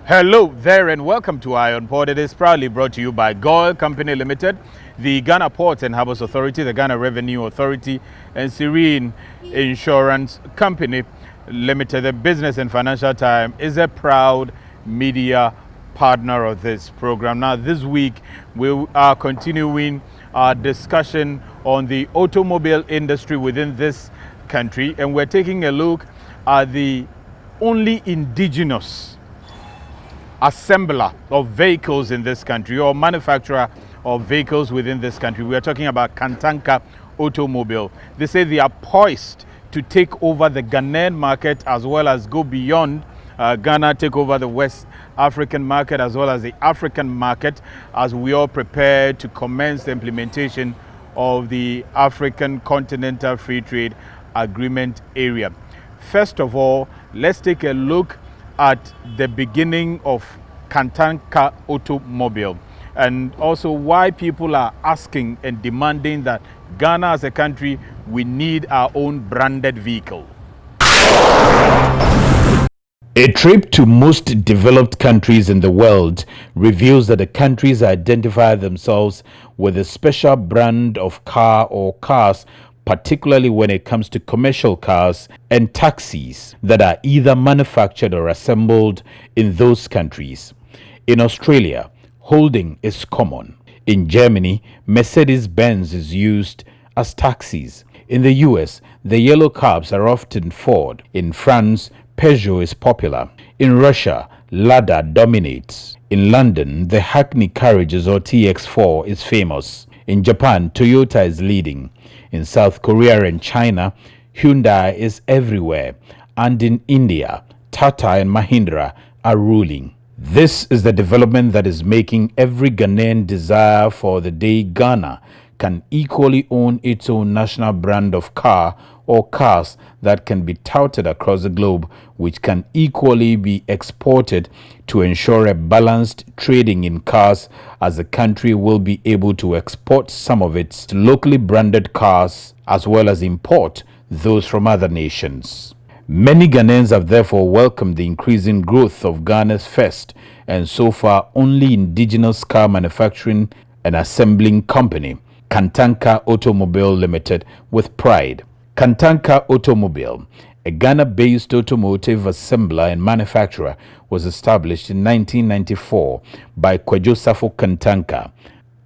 Hello there and welcome to Ion Port. It is proudly brought to you by Goil Company Limited, the Ghana Ports and Harbours Authority, the Ghana Revenue Authority, and Serene Insurance Company Limited. The Business and Financial Times is a proud media partner of this program. Now, this week we are continuing our discussion on the automobile industry within this country, and we're taking a look at the only indigenous assembler of vehicles in this country, or manufacturer of vehicles within this country. We are talking about KANTANKA Automobile. They say they are poised to take over the Ghanaian market as well as go beyond Ghana, take over the West African market as well as the African market, as we all prepare to commence the implementation of the African Continental Free Trade Agreement area. First of all, let's take a look at the beginning of KANTANKA Automobile, and also why people are asking and demanding that Ghana as a country, we need our own branded vehicle. A trip to most developed countries in the world reveals that the countries identify themselves with a special brand of car or cars, particularly when it comes to commercial cars and taxis that are either manufactured or assembled in those countries. In Australia, holding is common. In Germany, Mercedes-Benz is used as taxis. In the US, the yellow cabs are often Ford. In France, Peugeot is popular. In Russia, Lada dominates. In London, the Hackney carriages or TX4 is famous. In Japan, Toyota is leading. In South Korea and China, Hyundai is everywhere. And in India, Tata and Mahindra are ruling. This is the development that is making every Ghanaian desire for the day Ghana can equally own its own national brand of car or cars that can be touted across the globe, which can equally be exported to ensure a balanced trading in cars, as the country will be able to export some of its locally branded cars as well as import those from other nations. Many Ghanaians have therefore welcomed the increasing growth of Ghana's first and so far only indigenous car manufacturing and assembling company, KANTANKA Automobile Limited, with pride. KANTANKA Automobile, a Ghana-based automotive assembler and manufacturer, was established in 1994 by Safo KANTANKA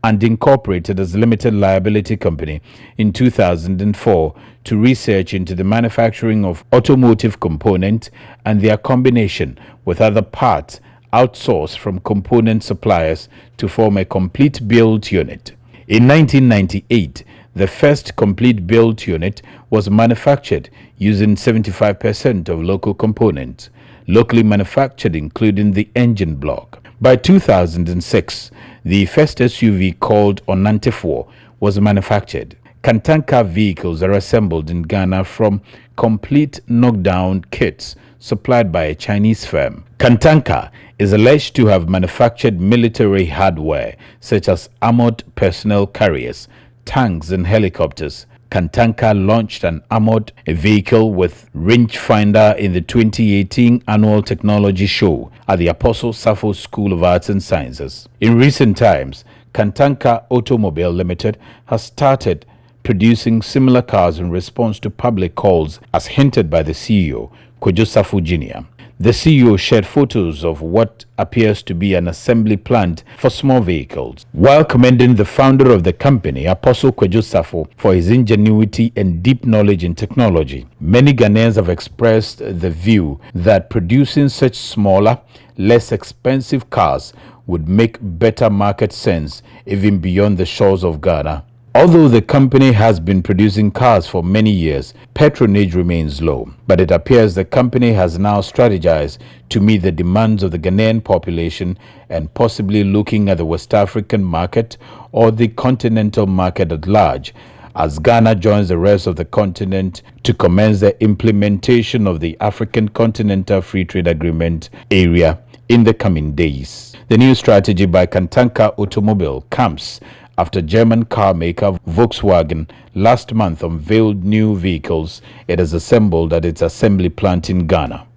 and incorporated as a limited liability company in 2004 to research into the manufacturing of automotive components and their combination with other parts outsourced from component suppliers to form a complete built unit. In 1998, the first complete built unit was manufactured using 75% of local components, locally manufactured including the engine block. By 2006, the first SUV called Onantefo was manufactured. KANTANKA vehicles are assembled in Ghana from complete knockdown kits supplied by a Chinese firm. KANTANKA is alleged to have manufactured military hardware such as armored personnel carriers, tanks and helicopters. KANTANKA launched an armored vehicle with rangefinder in the 2018 annual technology show at the Apostle Safo School of Arts and Sciences. In recent times, KANTANKA Automobile Limited has started producing similar cars in response to public calls, as hinted by the CEO, Safo Jr. The CEO shared photos of what appears to be an assembly plant for small vehicles. While commending the founder of the company, Apostle Safo, for his ingenuity and deep knowledge in technology, many Ghanaians have expressed the view that producing such smaller, less expensive cars would make better market sense even beyond the shores of Ghana. Although the company has been producing cars for many years, patronage remains low. But it appears the company has now strategized to meet the demands of the Ghanaian population and possibly looking at the West African market or the continental market at large, as Ghana joins the rest of the continent to commence the implementation of the African Continental Free Trade Agreement area in the coming days. The new strategy by KANTANKA Automobile comes after German car maker Volkswagen last month unveiled new vehicles it has assembled at its assembly plant in Ghana.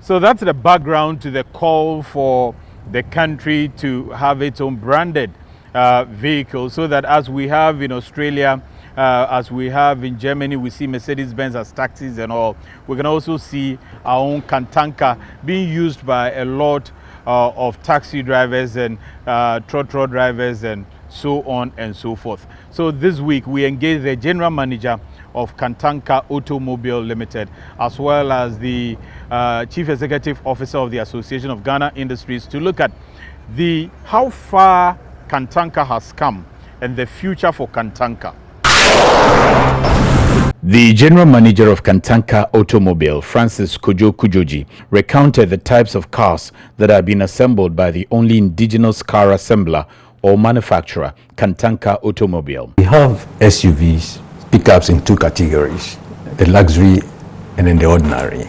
So that's the background to the call for the country to have its own branded vehicle, so that as we have in Australia, as we have in Germany, we see Mercedes-Benz as taxis and all, we can also see our own KANTANKA being used by a lot of taxi drivers and trotro drivers and so on and so forth. So this week we engaged the general manager of KANTANKA Automobile Limited, as well as the Chief Executive Officer of the Association of Ghana Industries, to look at how far KANTANKA has come and the future for KANTANKA. The general manager of KANTANKA Automobile, Francis Kojo Kujoji, recounted the types of cars that have been assembled by the only indigenous car assembler or manufacturer, KANTANKA Automobile. We have SUVs, pickups in two categories, the luxury and then the ordinary.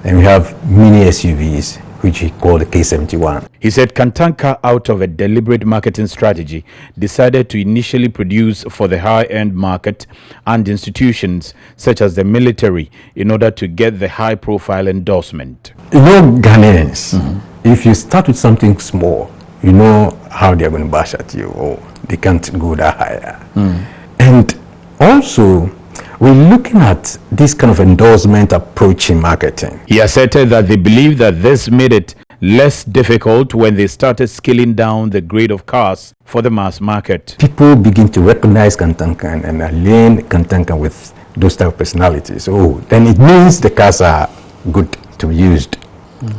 And we have mini SUVs, which we call the K71. He said KANTANKA, out of a deliberate marketing strategy, decided to initially produce for the high-end market and institutions such as the military in order to get the high-profile endorsement. You know, Ghanaians, if you start with something small, you know how they're going to bash at you, or they can't go that higher. And also, we're looking at this kind of endorsement approach in marketing. He asserted that they believe that this made it less difficult when they started scaling down the grade of cars for the mass market. People begin to recognize KANTANKA and align KANTANKA with those type of personalities. Oh, then it means the cars are good to be used.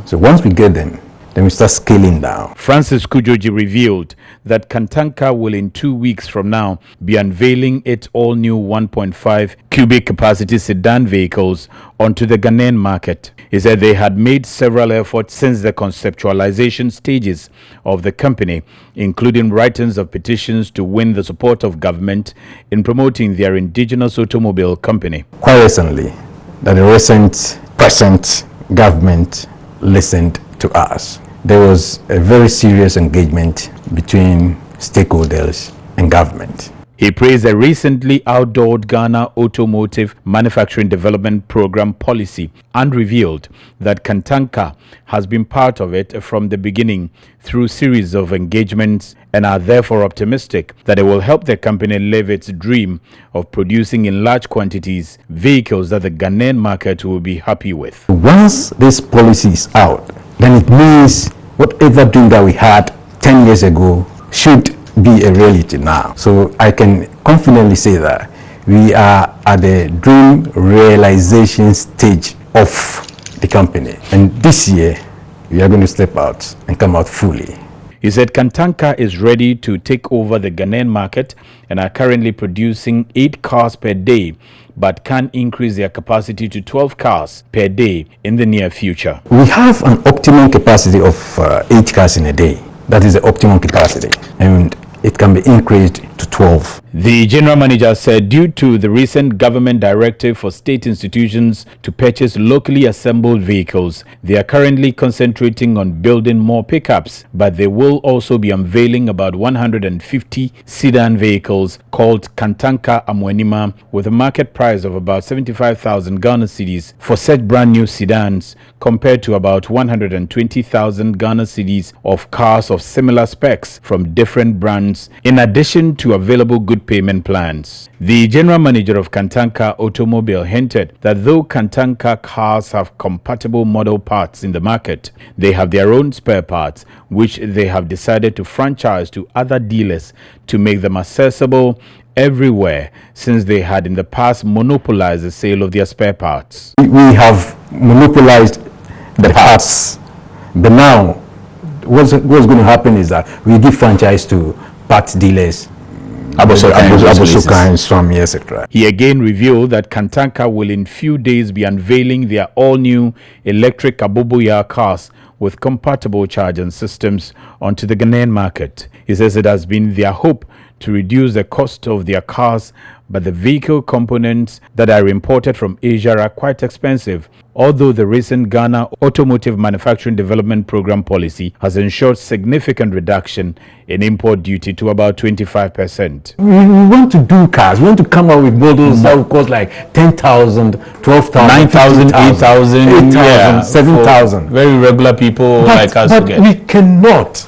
So once we get them, then we start scaling down. Francis Kujoji revealed that KANTANKA will in 2 weeks from now be unveiling its all-new 1.5 cubic capacity sedan vehicles onto the Ghanaian market. He said they had made several efforts since the conceptualization stages of the company, including writings of petitions to win the support of government in promoting their indigenous automobile company. Quite recently, that the present government listened to us. There was a very serious engagement between stakeholders and government. He praised the recently outlawed Ghana Automotive Manufacturing Development Program policy and revealed that KANTANKA has been part of it from the beginning through series of engagements, and are therefore optimistic that it will help the company live its dream of producing in large quantities vehicles that the Ghanaian market will be happy with. Once this policy is out, then it means whatever dream that we had 10 years ago should be a reality now. So I can confidently say that we are at the dream realization stage of the company. And this year, we are going to step out and come out fully. He said KANTANKA is ready to take over the Ghanaian market and are currently producing 8 cars per day, but can increase their capacity to 12 cars per day in the near future. We have an optimum capacity of 8 cars in a day. That is the optimum capacity, and it can be increased to 12. The general manager said due to the recent government directive for state institutions to purchase locally assembled vehicles, they are currently concentrating on building more pickups, but they will also be unveiling about 150 sedan vehicles called KANTANKA Amwenima, with a market price of about 75,000 Ghana cedis for such brand new sedans, compared to about 120,000 Ghana cedis of cars of similar specs from different brands, in addition to available good payment plans. The general manager of KANTANKA Automobile hinted that though KANTANKA cars have compatible model parts in the market, they have their own spare parts, which they have decided to franchise to other dealers to make them accessible everywhere, since they had in the past monopolized the sale of their spare parts. We have monopolized the parts, but now what's going to happen is that we give franchise to parts dealers, etc. He again revealed that KANTANKA will in few days be unveiling their all-new electric Aboboya cars with compatible charging systems onto the Ghanaian market. He says it has been their hope to reduce the cost of their cars, but the vehicle components that are imported from Asia are quite expensive. Although the recent Ghana Automotive Manufacturing Development Program policy has ensured significant reduction in import duty to about 25%. We want to do cars. We want to come up with models that will cost like 10,000, 12,000, 9,000, 8,000, 8,000, 7,000. Very regular people like us to get. But we cannot.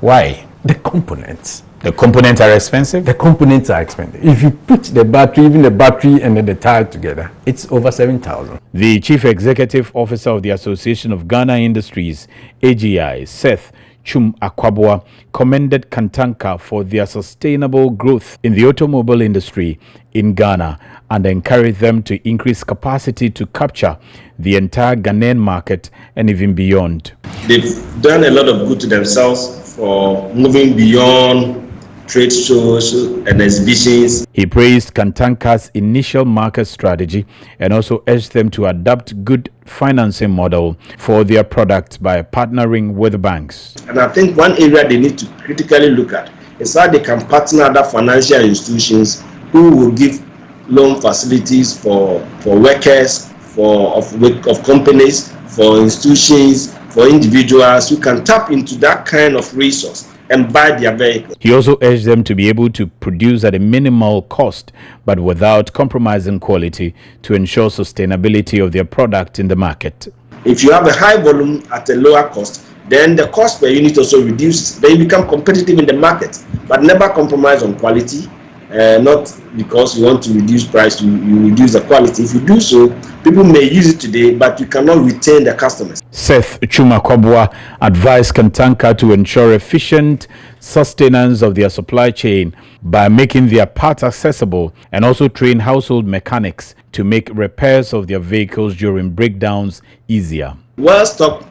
Why? The components. The components are expensive? The components are expensive. If you put the battery, even the battery and then the tire together, it's over 7,000. The Chief Executive Officer of the Association of Ghana Industries, AGI, Seth Chum Akwabwa, commended KANTANKA for their sustainable growth in the automobile industry in Ghana and encouraged them to increase capacity to capture the entire Ghanaian market and even beyond. They've done a lot of good to themselves for moving beyond trade shows and exhibitions. He praised KANTANKA's initial market strategy and also urged them to adopt good financing model for their products by partnering with banks. And I think one area they need to critically look at is how they can partner other financial institutions who will give loan facilities for workers, of companies, for institutions, for individuals who can tap into that kind of resource and buy their vehicle. He also urged them to be able to produce at a minimal cost but without compromising quality to ensure sustainability of their product in the market. If you have a high volume at a lower cost, then the cost per unit also reduces. Then you become competitive in the market, but never compromise on quality. Not because you want to reduce price, you reduce the quality. If you do so, people may use it today, but you cannot retain the customers. Seth Chuma Kwabwa advised KANTANKA to ensure efficient sustenance of their supply chain by making their parts accessible and also train household mechanics to make repairs of their vehicles during breakdowns easier. Well-stocked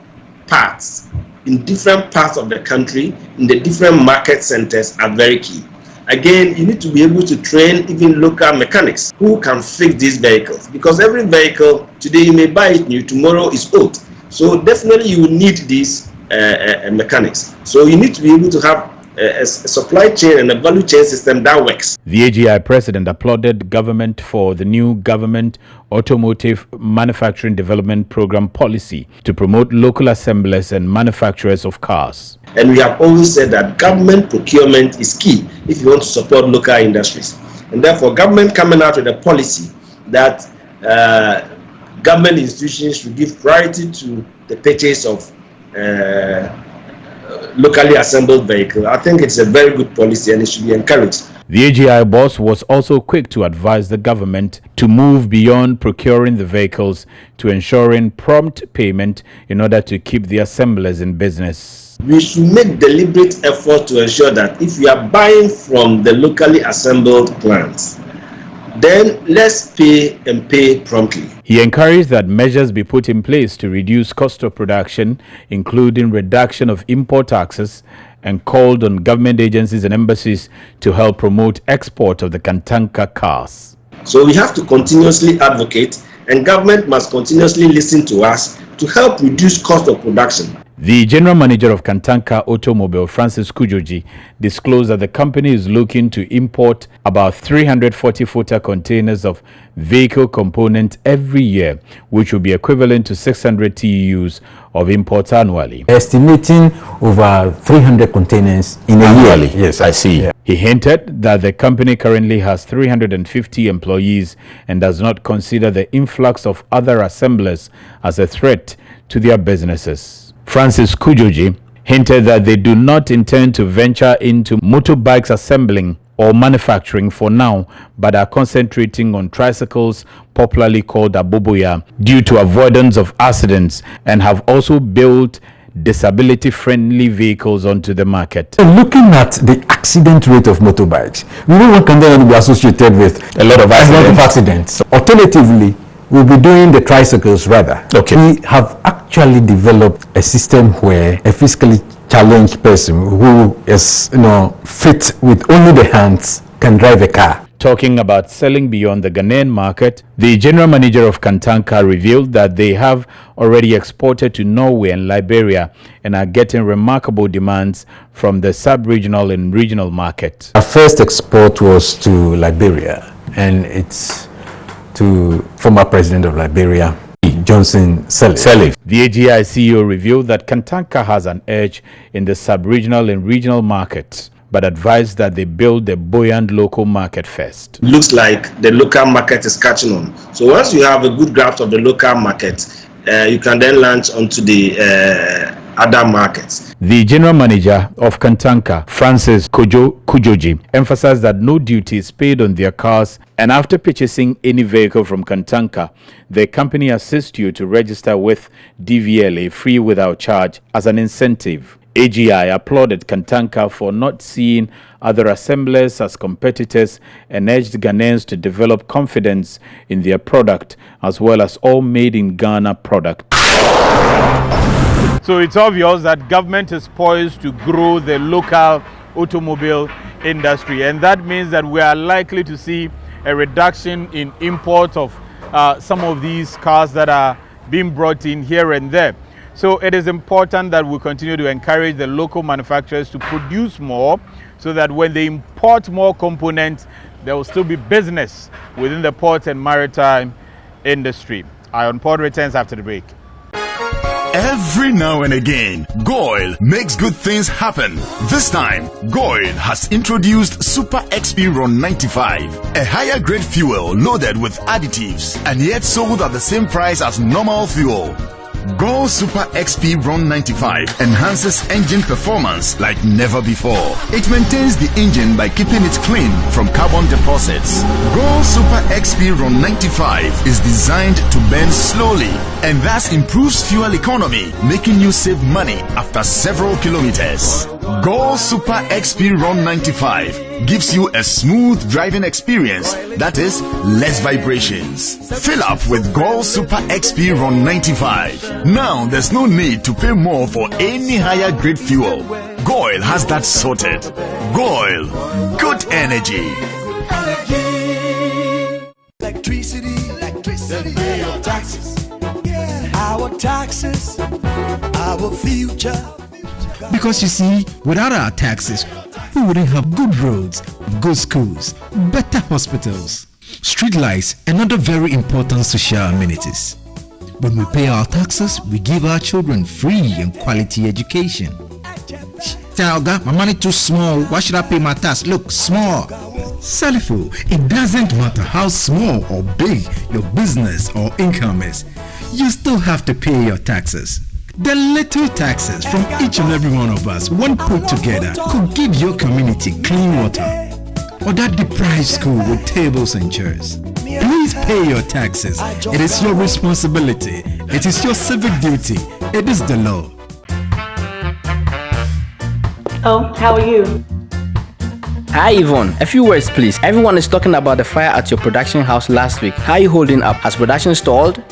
parts in different parts of the country, in the different market centers are very key. Again, you need to be able to train even local mechanics who can fix these vehicles, because every vehicle today you may buy it new, tomorrow is old. So definitely you will need these mechanics. So you need to be able to have a supply chain and a value chain system that works. The AGI president applauded government for the new government automotive manufacturing development program policy to promote local assemblers and manufacturers of cars. And we have always said that government procurement is key if you want to support local industries. And therefore, government coming out with a policy that government institutions should give priority to the purchase of locally assembled vehicles. I think it's a very good policy and it should be encouraged. The AGI boss was also quick to advise the government to move beyond procuring the vehicles to ensuring prompt payment in order to keep the assemblers in business. We should make deliberate effort to ensure that if we are buying from the locally assembled plants, then let's pay and pay promptly. He encouraged that measures be put in place to reduce cost of production, including reduction of import taxes, and called on government agencies and embassies to help promote export of the KANTANKA cars. So we have to continuously advocate, and government must continuously listen to us to help reduce cost of production. The general manager of KANTANKA Automobile, Francis Kujoji, disclosed that the company is looking to import about 340-footer containers of vehicle components every year, which will be equivalent to 600 TEUs of imports annually. Estimating over 300 containers in a year. Yes, I see. Yeah. He hinted that the company currently has 350 employees and does not consider the influx of other assemblers as a threat to their businesses. Francis Kujoji hinted that they do not intend to venture into motorbikes assembling or manufacturing for now, but are concentrating on tricycles, popularly called aboboya, due to avoidance of accidents, and have also built disability-friendly vehicles onto the market. Looking at the accident rate of motorbikes, we don't want Kandana to be associated with a lot of accidents. Alternatively, we'll be doing the tricycles rather. Okay. We have actually developed a system where a physically challenged person who is, fit with only the hands can drive a car. Talking about selling beyond the Ghanaian market, the general manager of KANTANKA revealed that they have already exported to Norway and Liberia and are getting remarkable demands from the sub-regional and regional market. Our first export was to Liberia, and it's to former president of Liberia, Johnson Sirleaf. The AGI CEO revealed that KANTANKA has an edge in the sub-regional and regional markets, but advised that they build the buoyant local market first. Looks like the local market is catching on. So once you have a good grasp of the local market, you can then launch onto the other markets. The general manager of KANTANKA, Francis Kujoji, emphasized that no duty is paid on their cars, and after purchasing any vehicle from KANTANKA, the company assists you to register with DVLA free without charge as an incentive. AGI applauded KANTANKA for not seeing other assemblers as competitors and urged Ghanaians to develop confidence in their product as well as all made in Ghana products. So it's obvious that government is poised to grow the local automobile industry, and that means that we are likely to see a reduction in imports of some of these cars that are being brought in here and there. So it is important that we continue to encourage the local manufacturers to produce more so that when they import more components, there will still be business within the port and maritime industry. Ion Port returns after the break. Every now and again, Goil makes good things happen. This time, Goil has introduced Super XP Ron 95, a higher grade fuel loaded with additives and yet sold at the same price as normal fuel. Goil Super XP Ron 95 enhances engine performance like never before. It maintains the engine by keeping it clean from carbon deposits. Goil Super XP Ron 95 is designed to burn slowly and thus improves fuel economy, making you save money after several kilometers. Goil Super XP Ron 95 gives you a smooth driving experience, that is, less vibrations. Fill up with Goil Super XP Ron 95. Now there's no need to pay more for any higher grade fuel. Goil has that sorted. Goil, good energy. Electricity, pay your taxes. Our taxes, our future. Because you see, without our taxes, we wouldn't have good roads, good schools, better hospitals, street lights, and other very important social amenities. When we pay our taxes, we give our children free and quality education. Talga, my money too small. Why should I pay my tax? Look, small. Salifo, it doesn't matter how small or big your business or income is. You still have to pay your taxes. The little taxes from each and every one of us, when put together, could give your community clean water or that deprived school with tables and chairs. Please pay your taxes. It is your responsibility. It is your civic duty. It is the law. Oh, how are you? Hi Yvonne, a few words please. Everyone is talking about the fire at your production house last week. How are you holding up? Has production stalled?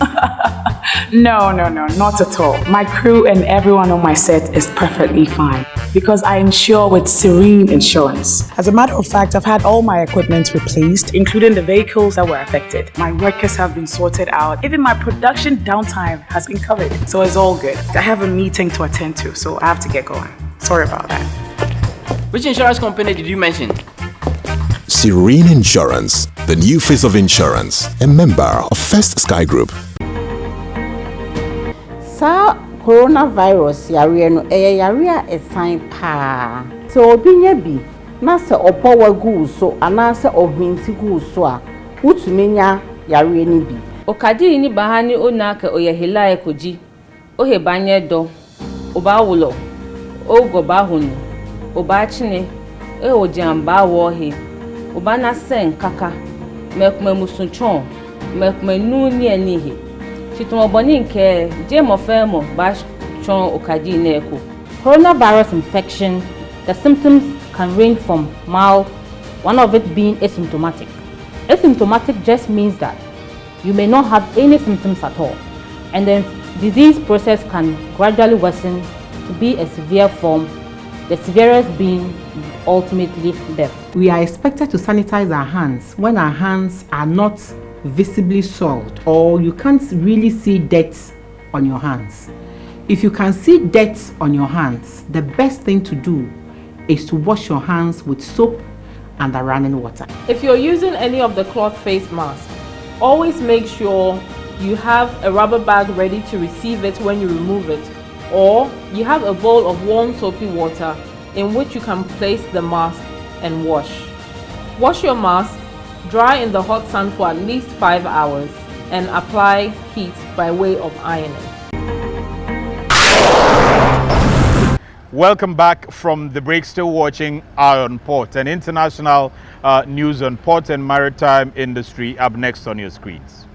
No, not at all. My crew and everyone on my set is perfectly fine because I insure with Serene Insurance. As a matter of fact, I've had all my equipment replaced, including the vehicles that were affected. My workers have been sorted out. Even my production downtime has been covered. So it's all good. I have a meeting to attend to, so I have to get going. Sorry about that. Which insurance company did you mention? Serene Insurance, the new face of insurance, a member of First Sky Group. Sa coronavirus yare no yare a sign pa. So obi nya bi na se opo wagu so ana se ohwinti gu so a wutumi yare ni bi. Okadi ni bahani onaka oyehila ekoji. Ohe banye do. Oba wulo. Ogo bahunu. Oba chine. Ojamba wohe. Oba na sen kaka. Mekme musunchon. Mekme nuni enihi. Coronavirus infection, the symptoms can range from mild, one of it being asymptomatic. Asymptomatic just means that you may not have any symptoms at all, and the disease process can gradually worsen to be a severe form, the severest being ultimately death. We are expected to sanitize our hands when our hands are not visibly soiled or you can't really see dirt on your hands. If you can see dirt on your hands, the best thing to do is to wash your hands with soap and the running water. If you're using any of the cloth face masks, always make sure you have a rubber bag ready to receive it when you remove it, or you have a bowl of warm soapy water in which you can place the mask and wash. Wash your mask, dry in the hot sun for at least 5 hours, and apply heat by way of ironing. Welcome back from the break. Still watching Eye on Port, and international news on port and maritime industry up next on your screens.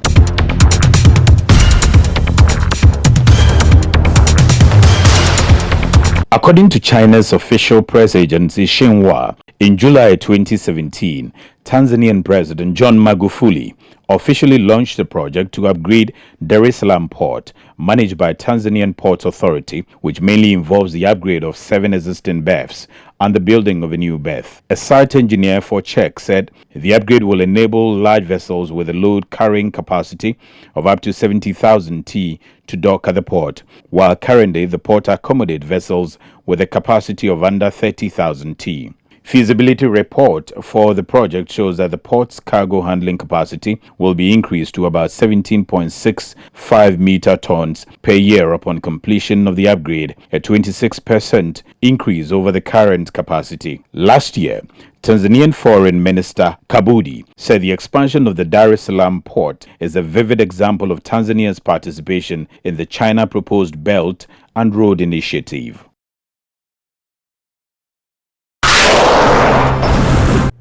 According to China's official press agency Xinhua, in July 2017, Tanzanian President John Magufuli officially launched a project to upgrade Dar es Salaam Port, managed by Tanzanian Ports Authority, which mainly involves the upgrade of 7 existing berths and the building of a new berth. A site engineer for Czech said the upgrade will enable large vessels with a load carrying capacity of up to 70,000 t to dock at the port, while currently the port accommodates vessels with a capacity of under 30,000 t. Feasibility report for the project shows that the port's cargo handling capacity will be increased to about 17.65 meter tons per year upon completion of the upgrade, a 26% increase over the current capacity. Last year, Tanzanian Foreign Minister Kabudi said the expansion of the Dar es Salaam port is a vivid example of Tanzania's participation in the China proposed Belt and Road Initiative.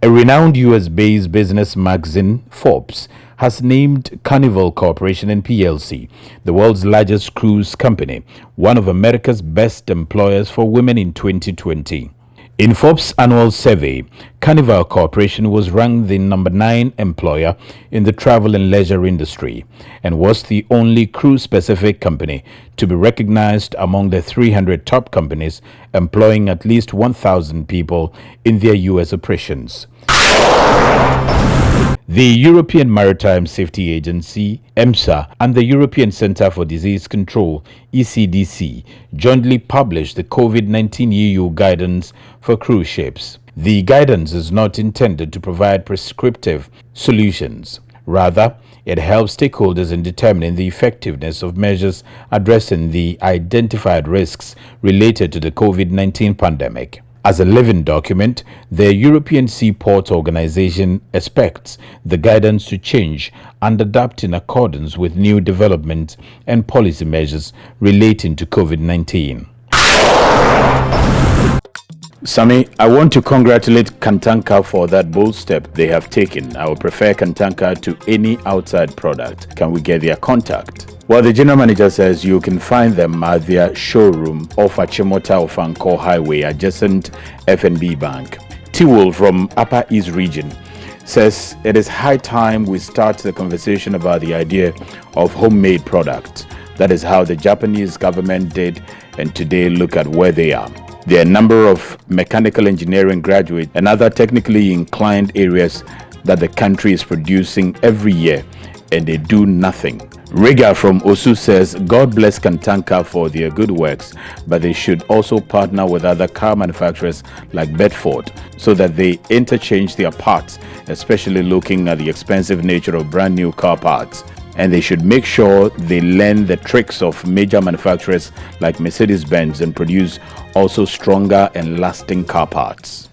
A renowned US-based business magazine, Forbes, has named Carnival Corporation and PLC, the world's largest cruise company, one of America's best employers for women in 2020. In Forbes' annual survey, Carnival Corporation was ranked the number 9 employer in the travel and leisure industry and was the only cruise-specific company to be recognized among the 300 top companies employing at least 1,000 people in their U.S. operations. The European Maritime Safety Agency, EMSA, and the European Centre for Disease Control, ECDC, jointly published the COVID-19 EU guidance for cruise ships. The guidance is not intended to provide prescriptive solutions. Rather, it helps stakeholders in determining the effectiveness of measures addressing the identified risks related to the COVID-19 pandemic. As a living document, the European Seaport Organization expects the guidance to change and adapt in accordance with new developments and policy measures relating to COVID-19. Sami, I want to congratulate KANTANKA for that bold step they have taken. I would prefer KANTANKA to any outside product. Can we get their contact? Well, the general manager says you can find them at their showroom off Achimota Ofanko Highway, adjacent FNB Bank. Tiwul from Upper East Region says it is high time we start the conversation about the idea of homemade products. That is how the Japanese government did, and today look at where they are. There are a number of mechanical engineering graduates and other technically inclined areas that the country is producing every year, and they do nothing. Riga from Osu says, God bless KANTANKA for their good works, but they should also partner with other car manufacturers like Bedford so that they interchange their parts, especially looking at the expensive nature of brand new car parts. And they should make sure they learn the tricks of major manufacturers like Mercedes-Benz and produce also stronger and lasting car parts.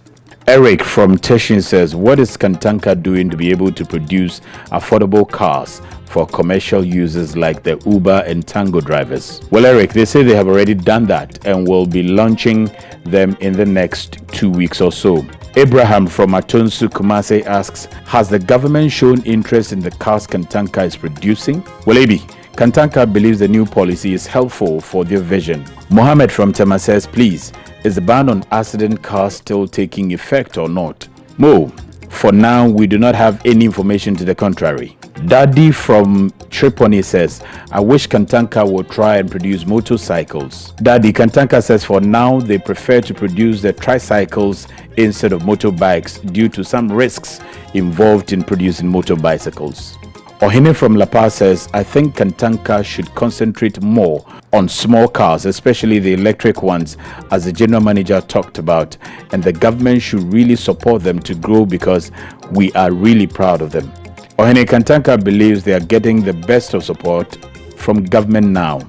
Eric from Teshin says, what is KANTANKA doing to be able to produce affordable cars for commercial users like the Uber and Tango drivers? Well, Eric, they say they have already done that and will be launching them in the next 2 weeks or so. Abraham from Atonsu Kumase asks, has the government shown interest in the cars KANTANKA is producing? Well, Abi, KANTANKA believes the new policy is helpful for their vision. Mohammed from Tema says, please, is the ban on accident cars still taking effect or not? Mo For now, we do not have any information to the contrary. Daddy from Tripoli says, I wish KANTANKA would try and produce motorcycles. Daddy, KANTANKA says for now they prefer to produce the tricycles instead of motorbikes due to some risks involved in producing motorbicycles. Ohine from La Paz says, I think KANTANKA should concentrate more on small cars, especially the electric ones, as the general manager talked about, and the government should really support them to grow because we are really proud of them. Ohine, KANTANKA believes they are getting the best of support from government now.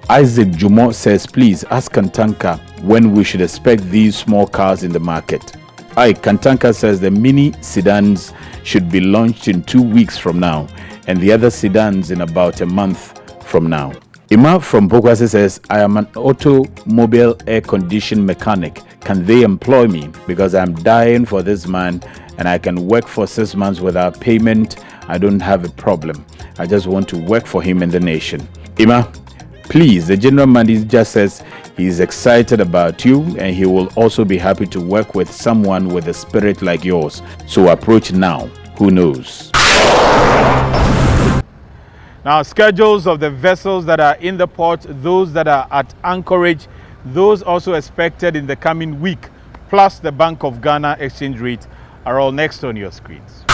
Isaac Jumo says, please ask KANTANKA when we should expect these small cars in the market. KANTANKA says the mini sedans should be launched in 2 weeks from now, and the other sedans in about a month from now. Ima from Bokwase says, I am an automobile air condition mechanic. Can they employ me? Because I'm dying for this man and I can work for 6 months without payment. I don't have a problem. I just want to work for him and the nation. Ima, please, the general manager says he's excited about you and he will also be happy to work with someone with a spirit like yours. So approach now. Who knows? Now, schedules of the vessels that are in the port, those that are at anchorage, those also expected in the coming week, plus the Bank of Ghana exchange rate are all next on your screens.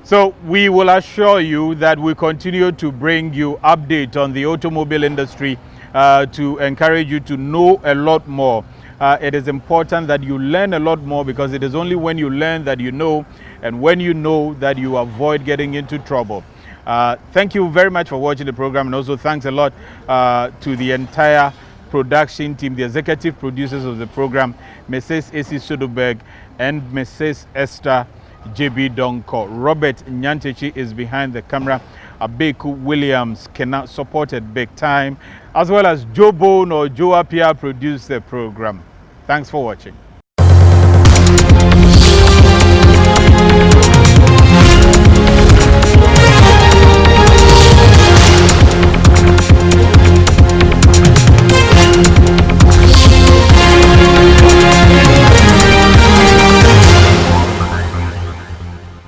So we will assure you that we continue to bring you update on the automobile industry to encourage you to know a lot more. It is important that you learn a lot more because it is only when you learn that you know, and when you know that you avoid getting into trouble. Thank you very much for watching the program, and also thanks a lot to the entire production team, the executive producers of the program, Mrs. A.C. Soderberg and Mrs. Esther J.B. Donko. Robert Nyantechi is behind the camera. Abeku Williams cannot supported big time, as well as Joe Bone or Joe Apia produced the program. Thanks for watching.